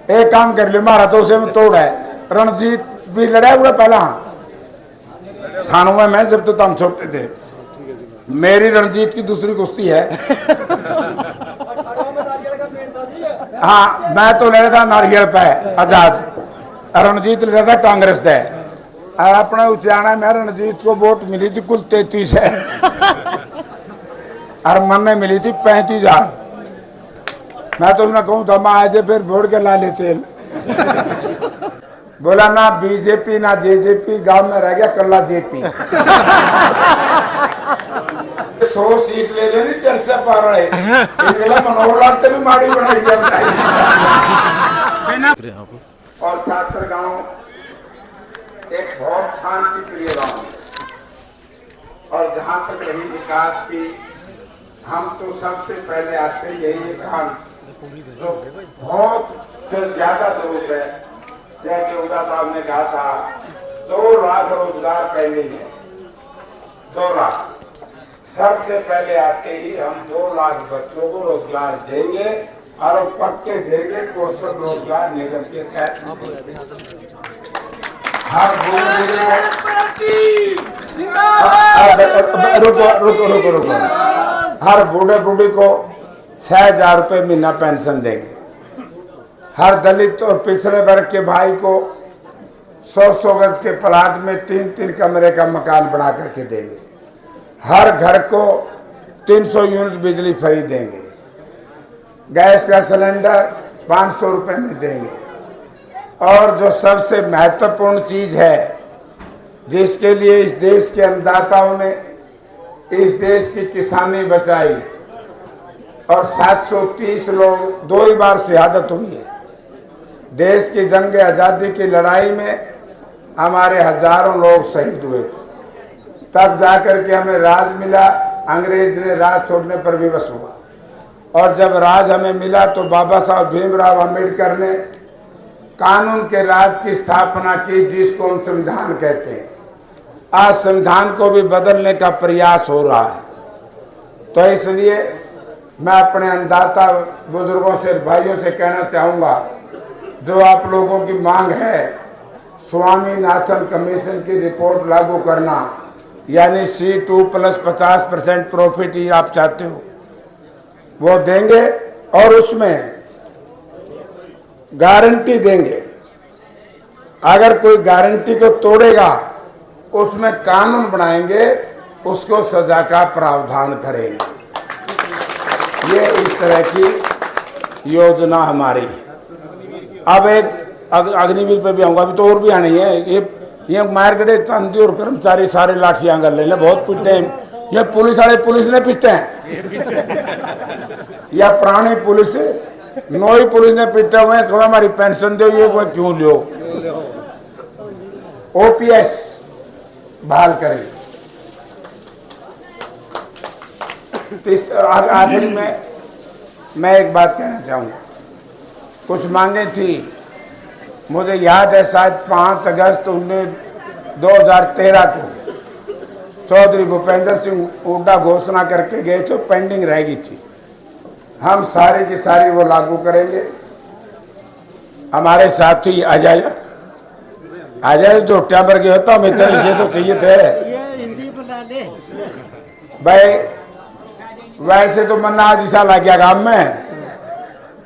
एक काम कर लियो, मारा तो उसे में तोड़ है। रणजीत भी लड़ा हुआ पहला थानों में, मैं जब तो हम छोटे थे। मेरी रणजीत की दूसरी कुश्ती है। हाँ, मैं तो लड़ा था नारियल पे आजाद, रणजीत लड़ा था कांग्रेस पे। और अपना उच्चारण में रणजीत को वोट मिली थी कुल 33 है और मन में मिली थी 35,000। मैं तो उन्हें कहूँ था मैं आज फिर वोट के ला ले तेल। बोला ना बीजेपी ना जेजेपी, गांव में रह गया कल्ला जेपी। 100 सीट ले लेनी चर्चा पा रहे मनोहर लाल से भी माड़ी बनाई और छात्र गांव एक बहुत शांति प्रिय गांव है। और जहां तक रही विकास की, हम तो सबसे पहले आते यही काम जो बहुत ज्यादा जरूरत है। जैसे उदा साहब ने कहा था 2 लाख रोजगार पहले है, 2 लाख। सबसे पहले आते ही हम 2 लाख बच्चों को रोजगार देंगे और पक्के देंगे। कौशल रोजगार निगम के तहत हर रुको हर बूढ़े बूढ़ी को 6,000 रुपये महीना पेंशन देंगे। हर दलित और पिछड़े वर्ग के भाई को 100 गज के प्लाट में 3-3 कमरे का मकान बना करके देंगे। हर घर को 300 यूनिट बिजली फ्री देंगे। गैस का सिलेंडर 500 रुपये में देंगे। और जो सबसे महत्वपूर्ण चीज है जिसके लिए इस देश के अन्नदाताओं ने इस देश की किसानी बचाई और 730 लोग 2 ही बार शहादत हुई है। देश की जंग आज़ादी की लड़ाई में हमारे हजारों लोग शहीद हुए थे, तब जाकर के हमें राज मिला। अंग्रेज ने राज छोड़ने पर विवश हुआ और जब राज हमें मिला तो बाबा साहब भीमराव अंबेडकर ने कानून के राज की स्थापना की, जिसको हम संविधान कहते हैं। आज संविधान को भी बदलने का प्रयास हो रहा है। तो इसलिए मैं अपने अन्नदाता बुजुर्गों से, भाइयों से कहना चाहूँगा, जो आप लोगों की मांग है स्वामीनाथन कमीशन की रिपोर्ट लागू करना, यानी C2 प्लस 50% प्रॉफिट ही आप चाहते हो, वो देंगे और उसमें गारंटी देंगे। अगर कोई गारंटी को तोड़ेगा उसमें कानून बनाएंगे, उसको सजा का प्रावधान करेंगे। ये इस तरह की योजना हमारी। अब एक अग्निवीर पे भी आऊंगा, अभी तो और भी आनी है। ये मारगढ़े चांदी और कर्मचारी सारे लाठियां कर ले, बहुत पीटते हैं। ये पुलिस वाले पुलिस ने पीटते हैं या पुरानी पुलिस नई पुलिस ने पीटे हुए हैं। हमारी पेंशन दो, ये क्यों लियो। OPS बहाल करें। आखिरी में मैं एक बात कहना चाहूँगा। कुछ मांगे थी, मुझे याद है शायद 5 अगस्त 2013 को चौधरी भूपेंद्र सिंह हुड्डा घोषणा करके गए थे, पेंडिंग रह गई थी। हम सारी की सारी वो लागू करेंगे। हमारे साथी आ जाए जो टैबर के होता, हमें तो इसे तो चाहिए थे भाई। वैसे तो मन्ना आज ईसा लग गया गांव में।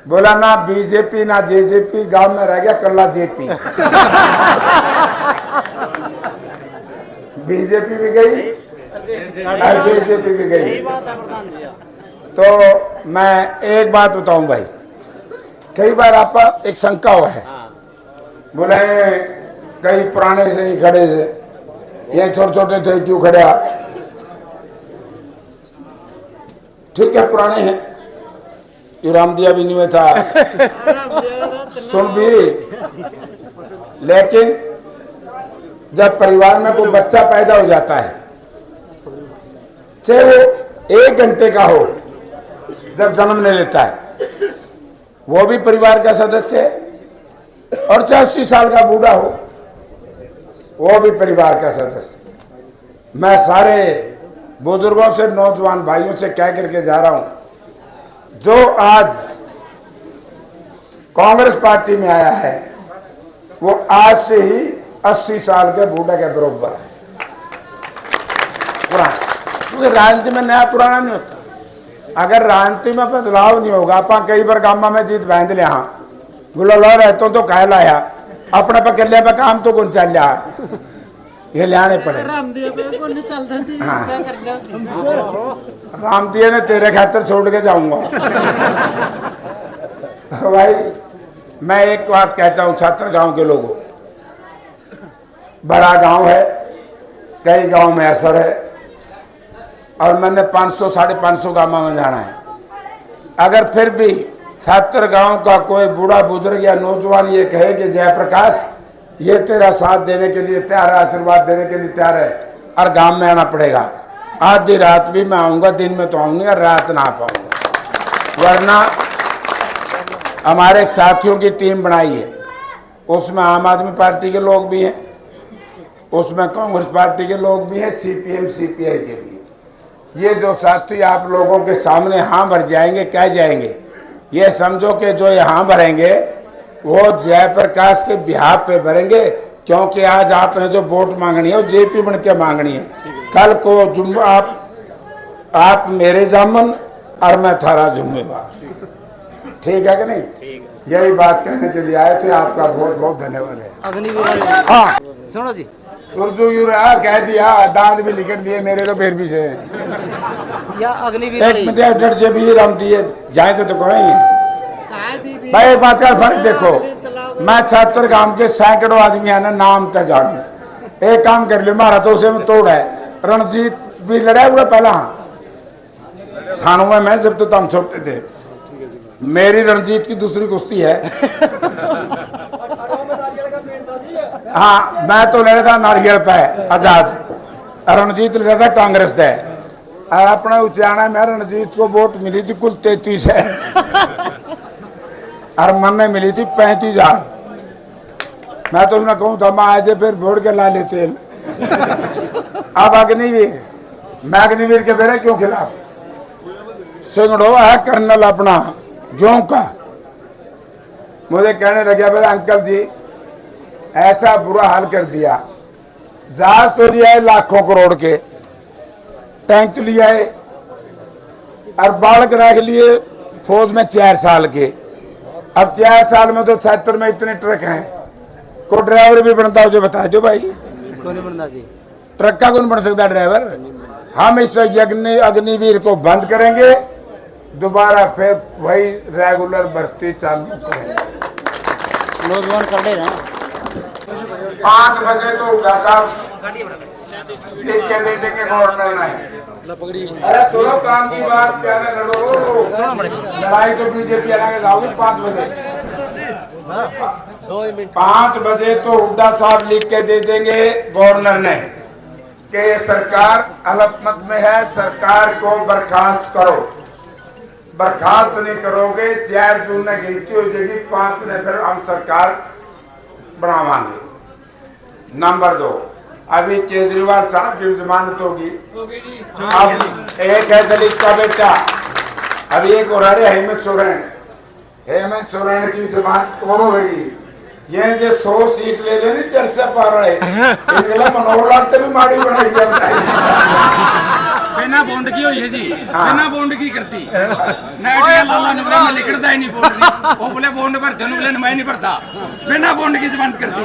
बोला ना बीजेपी ना जेजेपी, गांव में रह गया कल्ला जेपी। बीजेपी भी गई और जेजेपी भी गई। तो मैं एक बात बताऊं भाई, कई बार आपका एक शंका हुआ है, बोले कई पुराने से ही खड़े से, ये छोटे छोटे थे क्यों खड़े। ठीक है, पुराने हैं, राम दिया भी नहीं हुआ था सुन भी। लेकिन जब परिवार में कोई बच्चा पैदा हो जाता है, चाहे वो 1 घंटे का हो, जब जन्म ले लेता है, वो भी परिवार का सदस्य है। और चाहे 80 साल का बूढ़ा हो, वो भी परिवार का सदस्य। मैं सारे बुजुर्गों से, नौजवान भाइयों से कह करके जा रहा हूं, जो आज कांग्रेस पार्टी में आया है वो आज से ही 80 साल के बूढ़े के बराबर है पुराना, क्योंकि राजनीति में नया पुराना नहीं होता। अगर राजनीति में बदलाव नहीं होगा, आप कई बार गामा में जीत बांध लिया, हाँ बोला लो रहते तो कह लाया अपने पे कर लिया पे काम तो कौन चल रहा, ये लाने पड़े। हाँ। रामदिया ने तेरे खातर छोड़ के जाऊंगा। भाई मैं एक बात कहता हूँ छात्र गांव के लोगों, बड़ा गांव है, कई गांव में असर है, और मैंने 500 550 गांव में जाना है। अगर फिर भी छात्र गांव का कोई बूढ़ा बुजुर्ग या नौजवान ये कहे कि जयप्रकाश ये तेरा साथ देने के लिए तैयार है, आशीर्वाद देने के लिए तैयार है, और गांव में आना पड़ेगा, आधी रात भी मैं आऊँगा, दिन में तो आऊँगी और रात ना आ पाऊँगा। वरना हमारे साथियों की टीम बनाई है, उसमें आम आदमी पार्टी के लोग भी हैं, उसमें कांग्रेस पार्टी के लोग भी हैं, CPM CPI के भी हैं। ये जो साथी आप लोगों के सामने हाँ भर जाएंगे, कह जाएंगे, ये समझो कि जो यहाँ भरेंगे वो जयप्रकाश के बिहार पे भरेंगे, क्योंकि आज आपने जो वोट मांगनी है वो JP बन के मांगनी है। कल को आप मेरे जामन और मैं थारा जुम्मेवार, ठीक है कि नहीं? यही बात कहने के लिए आए थे, आपका बहुत बहुत धन्यवाद है। हाँ सुनो जी, कह दिया, दांत भी लिखट दिए मेरे तो फिर भी से या अग्निवीर एक मिनट जे भी राम दिए जाए तो कहेंगे। भाई एक बात का फर्क देखो, मैं छात्र गांव के सैकड़ों आदमी आना नाम तक जानू, एक काम कर लियो, मारा तो उसे में तोड़ है। रणजीत भी लड़ा हुआ पहला थानों में, मैं जब तो हम छोटे थे, मेरी रणजीत की दूसरी कुश्ती है। हाँ मैं तो ले रहा था नारियल पे आजाद, रणजीत ले रहा था कांग्रेस पे, और अपना उच्चारण में रणजीत को वोट मिली थी कुल 33 है, और मन में मिली थी 35,000। मैं तो उसने कहूँ था मैं आज फिर वोट के ला ले तेल। अब अग्निवीर, मैं अग्निवीर के बेरे क्यों खिलाफ? सिंगड़ो है कर्नल अपना जो का, मुझे कहने लगे बोले अंकल जी ऐसा बुरा हाल कर दिया, जहाज तो लिया है लाखों करोड़ के, टैंक लिया है, और बालक रख लिए फौज में 4 साल के। अब 4 साल में तो छात्र में इतने ट्रक हैं, को ड्राइवर भी बनता हो जो बता दो भाई, कौन बनता जी? ट्रक का कौन बन सकता ड्राइवर? हम इस अग्निवीर को बंद करेंगे, दोबारा फिर वही रेगुलर भर्ती चालू करेंगे। नौजवान कर ले ना 5 बजे तो होगा साहब, एक दे देंगे गवर्नर ने। अरे सुनो काम की बात, क्या ना लड़ो, लड़ाई तो बीजेपी अलग जाओगी 5 बजे। 5 बजे तो हुड्डा साहब लिख के दे देंगे गवर्नर ने कि ये सरकार अल्पमत में है, सरकार को बर्खास्त करो। बर्खास्त नहीं करोगे 4 जून ने गिनती हो जाएगी, 5 ने फिर हम सरकार बनावांगे। नंबर 2, अभी केजरीवाल साहब की जमानत होगी, अब एक है दलित का बेटा, अभी एक और है हेमंत सोरेन की जमानत और होगी। ये जो 100 सीट ले लेनी चर्चा पा रहे मनोहर लाल से भी माड़ी बनाएगी। बिना बॉन्ड की होई है जी, बिना बॉन्ड की करती नाइटिया लाला नंबर में लिखता ही नहीं बॉन्ड, वो बोले बॉन्ड भरते बोले मैं नहीं भरता, बिना बॉन्ड की जमानत करती।